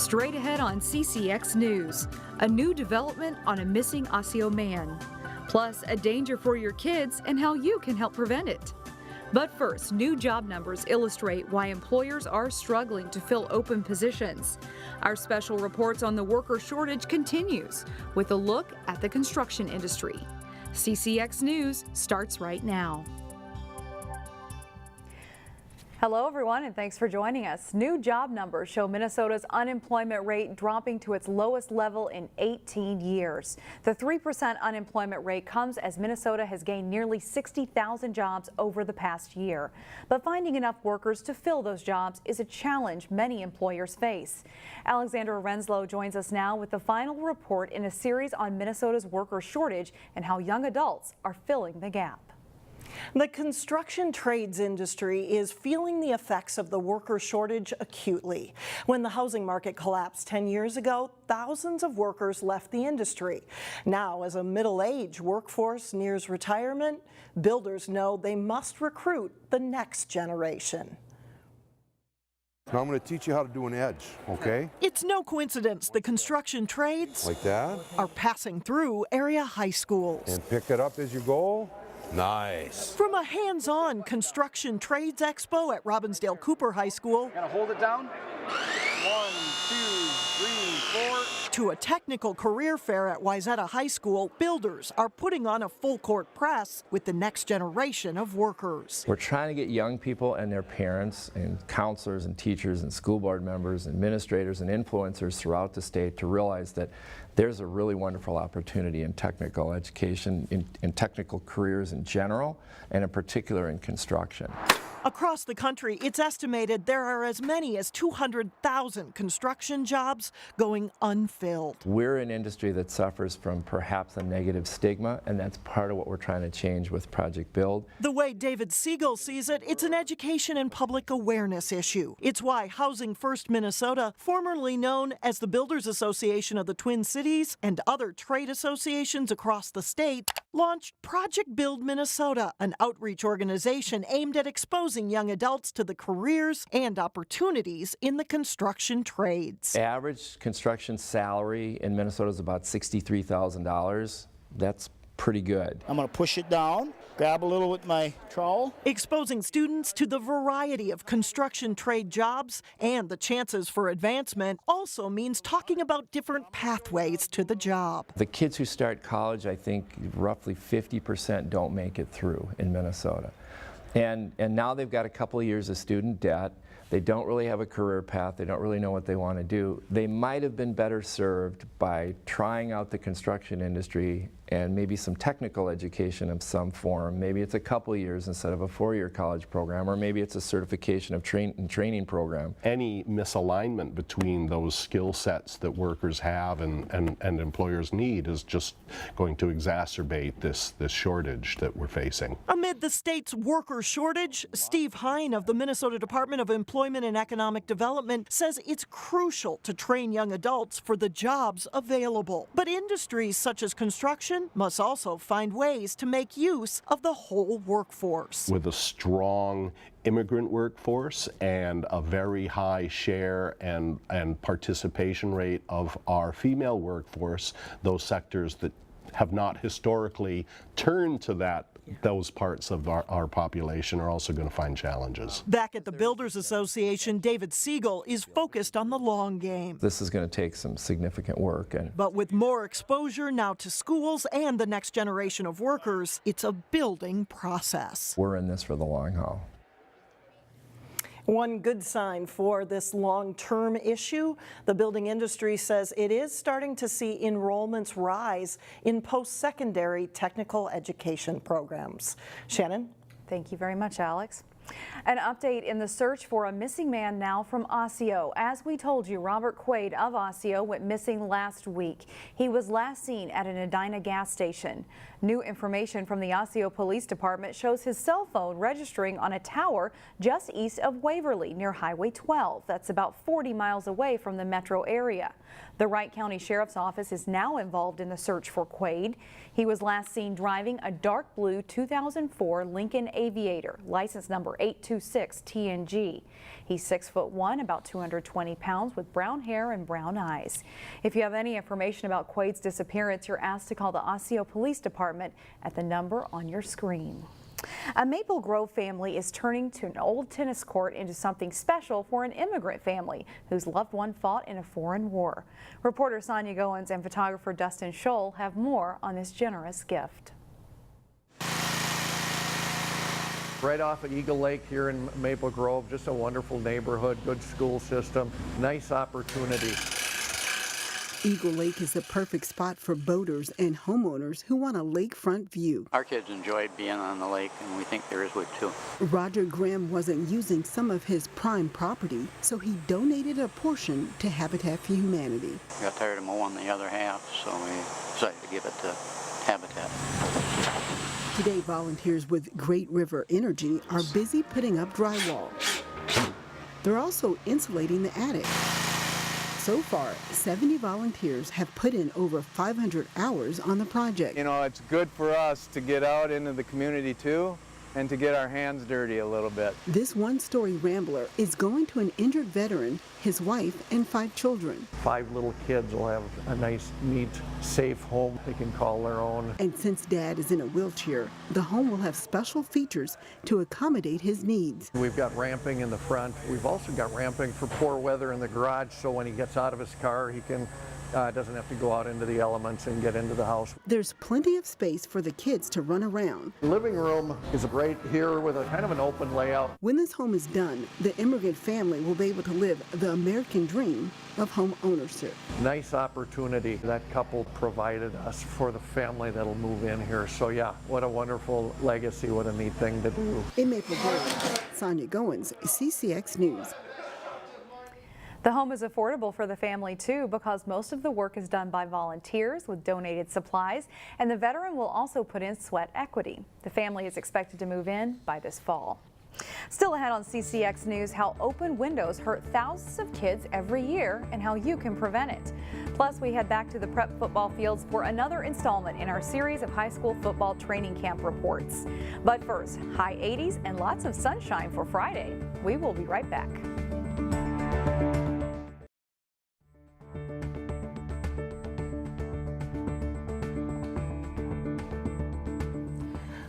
Straight ahead on CCX News, a new development on a missing Osseo man. Plus, a danger for your kids and how you can help prevent it. But first, new job numbers illustrate why employers are struggling to fill open positions. Our special reports on the worker shortage continues with a look at the construction industry. CCX News starts right now. Hello everyone, and thanks for joining us. New job numbers show Minnesota's unemployment rate dropping to its lowest level in 18 years. The 3% unemployment rate comes as Minnesota has gained nearly 60,000 jobs over the past year. But finding enough workers to fill those jobs is a challenge many employers face. Alexandra Renslow joins us now with the final report in a series on Minnesota's worker shortage and how young adults are filling the gap. The construction trades industry is feeling the effects of the worker shortage acutely. When the housing market collapsed 10 years ago, thousands of workers left the industry. Now, as a middle-aged workforce nears retirement, builders know they must recruit the next generation. Now I'm going to teach you how to do an edge, okay? It's no coincidence the construction trades Like that. Are passing through area high schools. And pick it up as you go. Nice. From a hands-on construction trades expo at Robbinsdale Cooper High School. Gotta hold it down. 1, 2, 3, 4. To a technical career fair at Wayzata High School, builders are putting on a full-court press with the next generation of workers. We're trying to get young people and their parents and counselors and teachers and school board members, administrators and influencers throughout the state to realize that there's a really wonderful opportunity in technical education, in technical careers in general, and in particular in construction. Across the country, it's estimated there are as many as 200,000 construction jobs going unfilled. We're an industry that suffers from perhaps a negative stigma, and that's part of what we're trying to change with Project Build. The way David Siegel sees it, it's an education and public awareness issue. It's why Housing First Minnesota, formerly known as the Builders Association of the Twin Cities and other trade associations across the state, launched Project Build Minnesota, an outreach organization aimed at exposing young adults to the careers and opportunities in the construction trades. Average construction salary in Minnesota is about $63,000. That's pretty good. I'm gonna push it down, grab a little with my trowel. Exposing students to the variety of construction trade jobs and the chances for advancement also means talking about different pathways to the job. The kids who start college, I think roughly 50% don't make it through in Minnesota. And now they've got a couple of years of student debt. They don't really have a career path. They don't really know what they want to do. They might have been better served by trying out the construction industry and maybe some technical education of some form. Maybe it's a couple of years instead of a 4-year college program, or maybe it's a certification of training program. Any misalignment between those skill sets that workers have and employers need is just going to exacerbate this shortage that we're facing. Amid the state's worker shortage, Steve Hine of the Minnesota Department of Employment and Economic Development says it's crucial to train young adults for the jobs available. But industries such as construction must also find ways to make use of the whole workforce. With a strong immigrant workforce and a very high share and participation rate of our female workforce, those sectors that have not historically turned to those parts of our population are also going to find challenges. Back at the Builders Association, David Siegel is focused on the long game. This is going to take some significant work. But with more exposure now to schools and the next generation of workers, it's a building process. We're in this for the long haul. One good sign for this long-term issue, the building industry says it is starting to see enrollments rise in post-secondary technical education programs. Shannon? Thank you very much, Alex. An update in the search for a missing man now from Osseo. As we told you, Robert Quaid of Osseo went missing last week. He was last seen at an Edina gas station. New information from the Osseo Police Department shows his cell phone registering on a tower just east of Waverly near Highway 12. That's about 40 miles away from the metro area. The Wright County Sheriff's Office is now involved in the search for Quaid. He was last seen driving a dark blue 2004 Lincoln Aviator, license number 826-TNG. He's 6'1", about 220 pounds, with brown hair and brown eyes. If you have any information about Quade's disappearance, you're asked to call the Osseo Police Department at the number on your screen. A Maple Grove family is turning to an old tennis court into something special for an immigrant family whose loved one fought in a foreign war. Reporter Sonia Goins and photographer Dustin Scholl have more on this generous gift. Right off of Eagle Lake here in Maple Grove, just a wonderful neighborhood, good school system, nice opportunity. Eagle Lake is the perfect spot for boaters and homeowners who want a lakefront view. Our kids enjoyed being on the lake, and we think theirs would too. Roger Graham wasn't using some of his prime property, so he donated a portion to Habitat for Humanity. We got tired of mowing the other half, so we decided to give it to Habitat. Today, volunteers with Great River Energy are busy putting up drywall. They're also insulating the attic. So far, 70 volunteers have put in over 500 hours on the project. You know, it's good for us to get out into the community too and to get our hands dirty a little bit. This one-story rambler is going to an injured veteran, his wife, and 5 children. 5 little kids will have a nice, neat, safe home they can call their own. And since Dad is in a wheelchair, the home will have special features to accommodate his needs. We've got ramping in the front. We've also got ramping for poor weather in the garage, so when he gets out of his car, he can doesn't have to go out into the elements and get into the house. There's plenty of space for the kids to run around. The living room is right here with a kind of an open layout. When this home is done, the immigrant family will be able to live the American dream of home ownership. Nice opportunity that couple provided us for the family that'll move in here. So yeah, what a wonderful legacy, what a neat thing to do. In Maple Grove, Sonia Goins, CCX News. The home is affordable for the family too because most of the work is done by volunteers with donated supplies, and the veteran will also put in sweat equity. The family is expected to move in by this fall. Still ahead on CCX News, how open windows hurt thousands of kids every year and how you can prevent it. Plus, we head back to the prep football fields for another installment in our series of high school football training camp reports. But first, high 80s and lots of sunshine for Friday. We will be right back.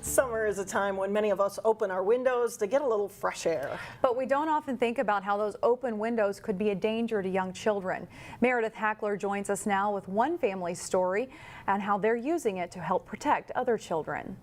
Summer is a time when many of us open our windows to get a little fresh air. But we don't often think about how those open windows could be a danger to young children. Meredith Hackler joins us now with one family's story and how they're using it to help protect other children.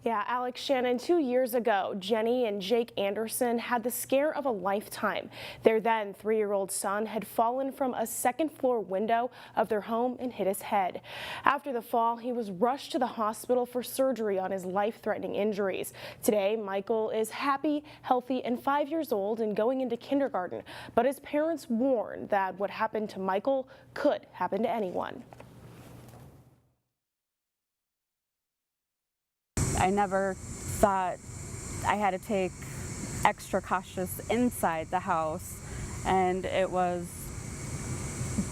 Yeah, Alex, Shannon, 2 years ago, Jenny and Jake Anderson had the scare of a lifetime. Their then 3-year-old son had fallen from a second-floor window of their home and hit his head. After the fall, he was rushed to the hospital for surgery on his life-threatening injuries. Today, Michael is happy, healthy, and 5 years old and going into kindergarten. But his parents warned that what happened to Michael could happen to anyone. I never thought I had to take extra cautious inside the house, and it was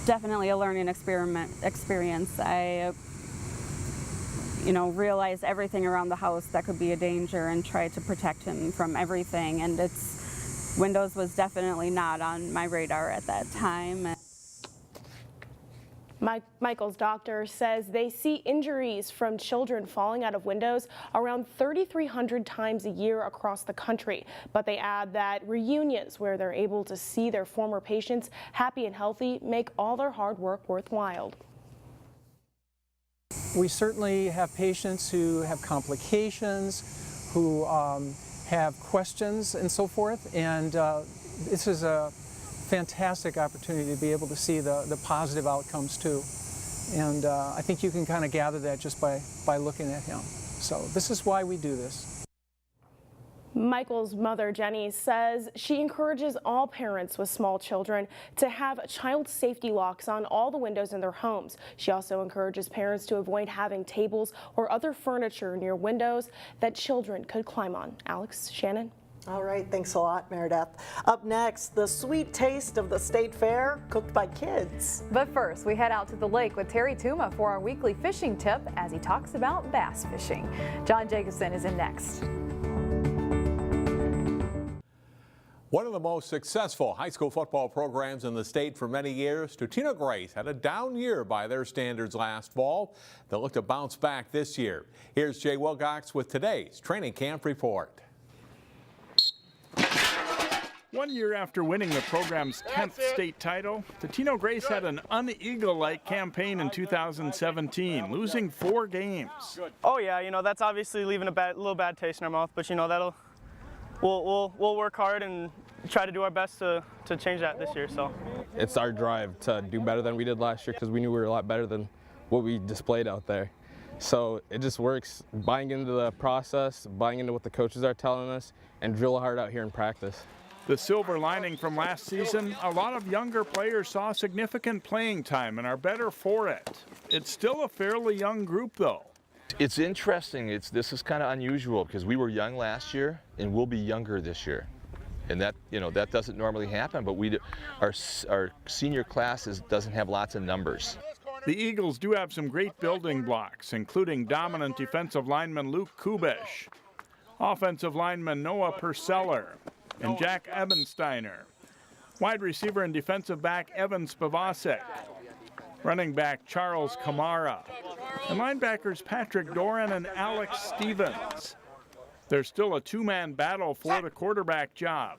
definitely a learning experience. I, realized everything around the house that could be a danger and tried to protect him from everything, and Windows was definitely not on my radar at that time. Michael's doctor says they see injuries from children falling out of windows around 3,300 times a year across the country. But they add that reunions where they're able to see their former patients happy and healthy make all their hard work worthwhile. We certainly have patients who have complications, who have questions and so forth, and this is a fantastic opportunity to be able to see the positive outcomes too. And I think you can kind of gather that just by looking at him. So this is why we do this. Michael's mother, Jenny, says she encourages all parents with small children to have child safety locks on all the windows in their homes. She also encourages parents to avoid having tables or other furniture near windows that children could climb on. Alex, Shannon? All right, thanks a lot, Meredith. Up next, the sweet taste of the state fair cooked by kids. But first, we head out to the lake with Terry Tuma for our weekly fishing tip as he talks about bass fishing. John Jacobson is in next. One of the most successful high school football programs in the state for many years, Totino Grace had a down year by their standards last fall. They'll look to bounce back this year. Here's Jay Wilcox with today's training camp report. 1 year after winning the program's 10th state title, Totino Grace had an un-Eagle-like campaign in 2017, losing 4 games. Oh yeah, you know, that's obviously leaving a little bad taste in our mouth, but you know, we'll work hard and try to do our best to change that this year. So it's our drive to do better than we did last year because we knew we were a lot better than what we displayed out there. So it just works, buying into the process, buying into what the coaches are telling us, and drill hard out here in practice. The silver lining from last season, a lot of younger players saw significant playing time and are better for it. It's still a fairly young group though. It's interesting. This is kind of unusual because we were young last year and we'll be younger this year. And that, you know, that doesn't normally happen, but our senior classes doesn't have lots of numbers. The Eagles do have some great building blocks, including dominant defensive lineman Luke Kubish, offensive lineman Noah Purceller, and Jack Ebensteiner, wide receiver and defensive back Evan Spivacek, running back Charles Kamara, and linebackers Patrick Doran and Alex Stevens. There's still a two-man battle for the quarterback job.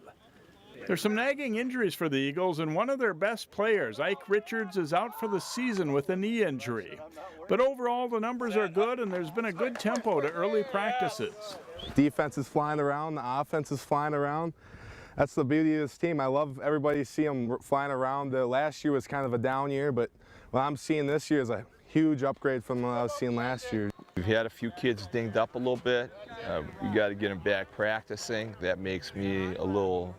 There's some nagging injuries for the Eagles, and one of their best players, Ike Richards, is out for the season with a knee injury. But overall, the numbers are good, and there's been a good tempo to early practices. Defense is flying around, the offense is flying around. That's the beauty of this team. I love everybody to see them flying around. Last year was kind of a down year, but what I'm seeing this year is a huge upgrade from what I was seeing last year. We've had a few kids dinged up a little bit. We got to get them back practicing. That makes me a little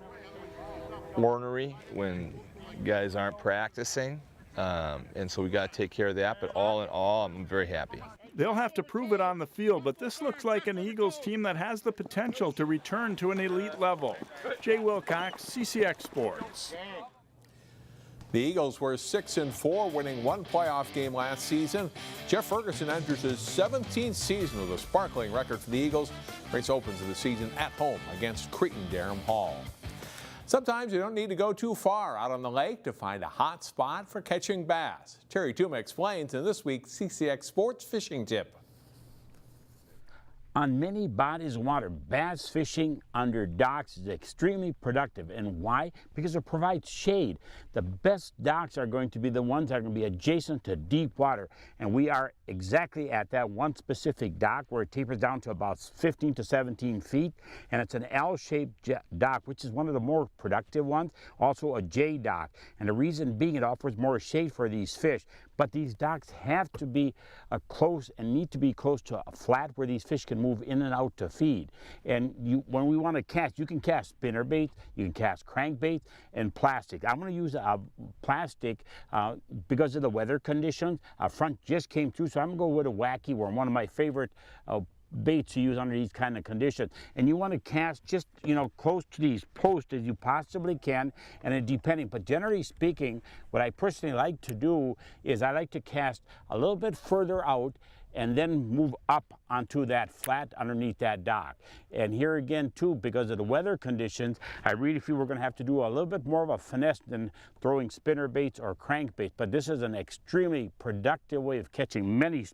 ornery when guys aren't practicing, and so we got to take care of that. But all in all, I'm very happy. They'll have to prove it on the field, but this looks like an Eagles team that has the potential to return to an elite level. Jay Wilcox, CCX Sports. The Eagles were 6-4, winning 1 playoff game last season. Jeff Ferguson enters his 17th season with a sparkling record for the Eagles. Race opens the season at home against Cretin-Derham Hall. Sometimes you don't need to go too far out on the lake to find a hot spot for catching bass. Terry Tuma explains in this week's CCX Sports Fishing Tip. On many bodies of water, bass fishing under docks is extremely productive. And why? Because it provides shade. The best docks are going to be the ones that are going to be adjacent to deep water. And we are exactly at that one specific dock where it tapers down to about 15 to 17 feet. And it's an L-shaped dock, which is one of the more productive ones. Also a J dock. And the reason being, it offers more shade for these fish. But these docks have to be close and need to be close to a flat where these fish can move in and out to feed. And when we want to cast, you can cast spinnerbait, you can cast crankbait, and plastic. I'm going to use plastic because of the weather conditions. Our front just came through, so I'm going to go with a wacky worm, one of my favorite baits to use under these kind of conditions. And you want to cast just, close to these posts as you possibly can, and depending. But generally speaking, what I personally like to do is I like to cast a little bit further out and then move up onto that flat underneath that dock. And here again too, because of the weather conditions, I really feel we're going to have to do a little bit more of a finesse than throwing spinner baits or crankbaits. But this is an extremely productive way of catching many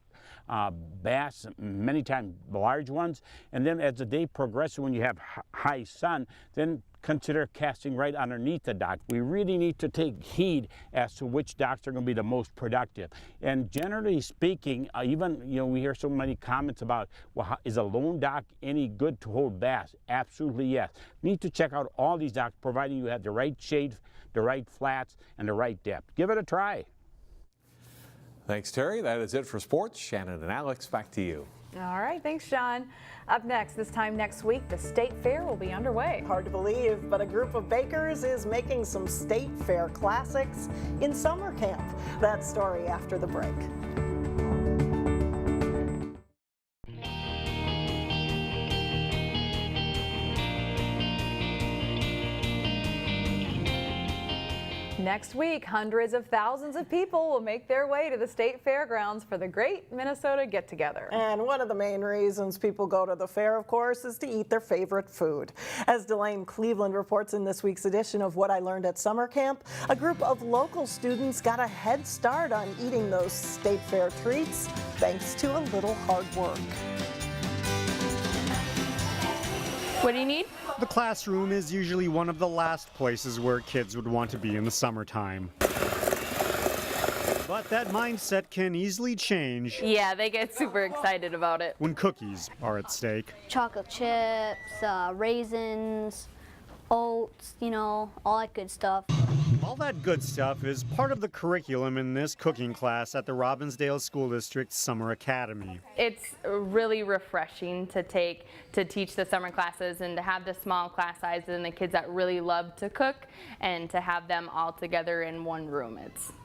bass, many times large ones. And then as the day progresses, when you have high sun, then consider casting right underneath the dock. We really need to take heed as to which docks are going to be the most productive. And generally speaking, even we hear so many comments about, well, is a lone dock any good to hold bass? Absolutely yes. You need to check out all these docks, providing you have the right shade, the right flats, and the right depth. Give it a try. Thanks, Terry. That is it for sports. Shannon and Alex, back to you. All right, thanks, Sean. Up next, this time next week, the State Fair will be underway. Hard to believe, but a group of bakers is making some State Fair classics in summer camp. That story after the break. Next week, hundreds of thousands of people will make their way to the state fairgrounds for the Great Minnesota Get-Together. And one of the main reasons people go to the fair, of course, is to eat their favorite food. As Delane Cleveland reports in this week's edition of What I Learned at Summer Camp, a group of local students got a head start on eating those state fair treats thanks to a little hard work. What do you need? The classroom is usually one of the last places where kids would want to be in the summertime. But that mindset can easily change. Yeah, they get super excited about it. When cookies are at stake. Chocolate chips, raisins, oats, all that good stuff. All that good stuff is part of the curriculum in this cooking class at the Robbinsdale School District's Summer Academy. It's really refreshing to teach the summer classes and to have the small class sizes and the kids that really love to cook and to have them all together in one room.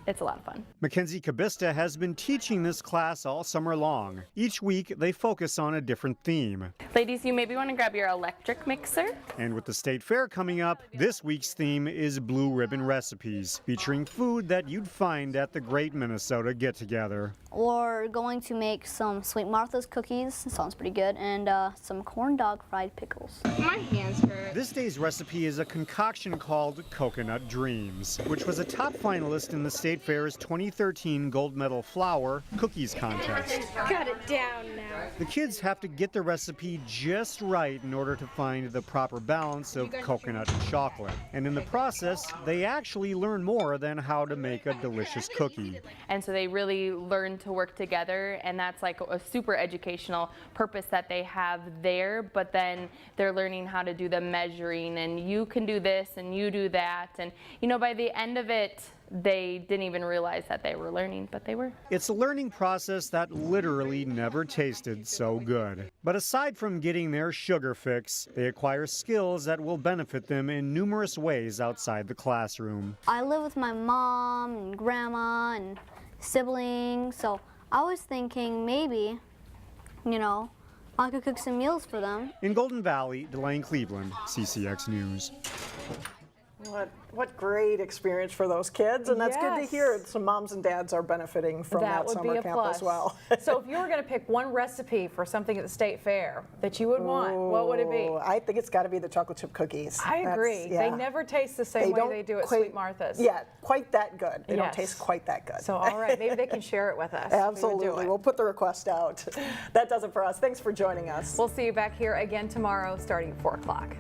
It's a lot of fun. Mackenzie Cabista has been teaching this class all summer long. Each week they focus on a different theme. Ladies, you maybe want to grab your electric mixer. And with the state fair coming up, this week's theme is Blue Ribbon Recipes, featuring food that you'd find at the Great Minnesota Get-Together. We're going to make some Sweet Martha's cookies, sounds pretty good, and some corn dog fried pickles. My hands hurt. This day's recipe is a concoction called Coconut Dreams, which was a top finalist in the State Fair's 2013 Gold Medal Flour Cookies Contest. Got it down now. The kids have to get the recipe just right in order to find the proper balance of coconut and chocolate. And in the process, they actually learn more than how to make a delicious cookie. And so they really learn to work together, and that's like a super educational purpose that they have there, but then they're learning how to do the measuring, and you can do this and you do that, and by the end of it, they didn't even realize that they were learning, but they were. It's a learning process that literally never tasted so good. But aside from getting their sugar fix, they acquire skills that will benefit them in numerous ways outside the classroom. I live with my mom and grandma and siblings, so I was thinking maybe, I could cook some meals for them. In Golden Valley, Delane Cleveland, CCX News. What great experience for those kids, and that's good to hear. Some moms and dads are benefiting from that summer camp as well. So if you were going to pick one recipe for something at the state fair that you would want, what would it be? I think it's got to be the chocolate chip cookies. I agree. They never taste the same way they do at Sweet Martha's. Yeah, quite that good. They don't taste quite that good. So all right, maybe they can share it with us. Absolutely. We'll put the request out. That does it for us. Thanks for joining us. We'll see you back here again tomorrow starting at 4 o'clock.